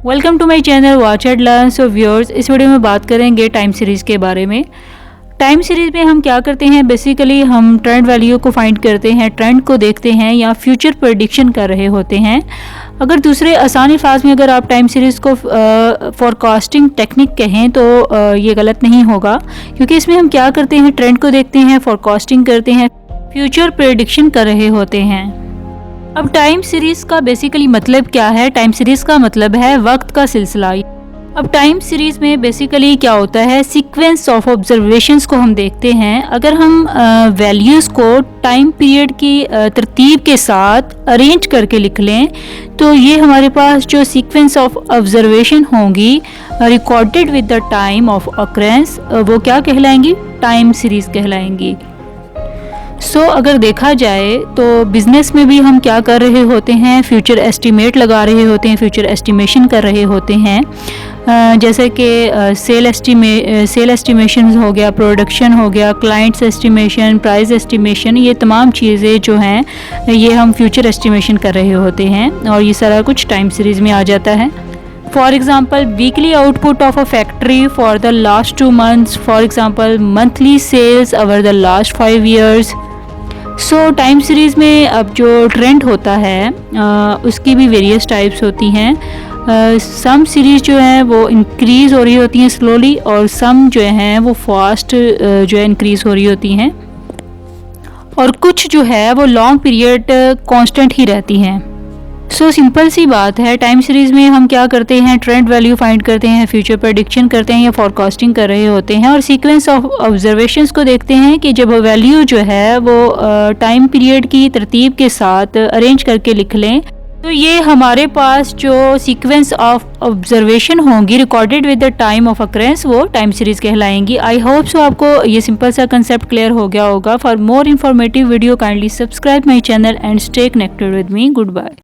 Welcome to my channel watch and learn. So viewers, इस video में बात करेंगे टाइम सीरीज़ के बारे में। टाइम सीरीज़ में हम क्या करते हैं, बेसिकली हम ट्रेंड वैल्यू को फाइंड करते हैं, ट्रेंड को देखते हैं या फ्यूचर प्रेडिक्शन कर रहे होते हैं। अगर दूसरे आसान अल्फाज में अगर आप टाइम सीरीज़ को फॉरकास्टिंग टेक्निक कहें तो ये गलत नहीं होगा, क्योंकि इसमें हम क्या करते हैं, ट्रेंड को देखते हैं, फॉरकास्टिंग करते हैं, फ्यूचर प्रेडिक्शन कर रहे होते हैं। अब टाइम सीरीज़ का बेसिकली मतलब क्या है? टाइम सीरीज़ का मतलब है वक्त का सिलसिला। अब टाइम सीरीज़ में बेसिकली क्या होता है, सीक्वेंस ऑफ ऑब्जर्वेशंस को हम देखते हैं। अगर हम वैल्यूज़ को टाइम पीरियड की तरतीब के साथ अरेंज करके लिख लें तो ये हमारे पास जो सीक्वेंस ऑफ ऑब्जर्वेशन होंगी recorded with the time of occurrence, वो क्या कहलाएंगी? Time series कहलाएंगी। अगर देखा जाए तो बिज़नेस में भी हम क्या कर रहे होते हैं, फ्यूचर एस्टीमेट लगा रहे होते हैं, फ्यूचर एस्टीमेशन कर रहे होते हैं। जैसे कि सेल एस्टीमेशन हो गया, प्रोडक्शन हो गया, क्लाइंट्स एस्टीमेशन, प्राइस एस्टीमेशन, ये तमाम चीज़ें जो हैं ये हम फ्यूचर एस्टीमेशन कर रहे होते हैं और ये सारा कुछ टाइम सीरीज़ में आ जाता है। For example, weekly output of a factory for the last 2 months, for example monthly sales over the last 5 years। Time series में अब जो ट्रेंड होता है उसकी भी वेरियस टाइप्स होती हैं। सम सीरीज़ जो है वो इंक्रीज़ हो रही होती हैं स्लोली, और सम जो हैं वो फास्ट जो है इंक्रीज़ हो रही होती हैं, और कुछ जो है वो लॉन्ग पीरियड कांस्टेंट ही रहती हैं। सिंपल सी बात है, टाइम सीरीज़ में हम क्या करते हैं, ट्रेंड वैल्यू फाइंड करते हैं, फ्यूचर प्रेडिक्शन करते हैं या फॉरकास्टिंग कर रहे होते हैं, और सीक्वेंस ऑफ ऑब्जर्वेशंस को देखते हैं कि जब वैल्यू जो है वो टाइम पीरियड की तरतीब के साथ अरेंज करके लिख लें तो ये हमारे पास जो सीक्वेंस ऑफ ऑब्जर्वेशन होंगी recorded with the time of occurrence, वो टाइम सीरीज़ कहलाएंगी। आई होप सो आपको ये सिंपल सा कंसेप्ट क्लियर हो गया होगा। For more informative video kindly subscribe my channel and stay connected with me. Good bye.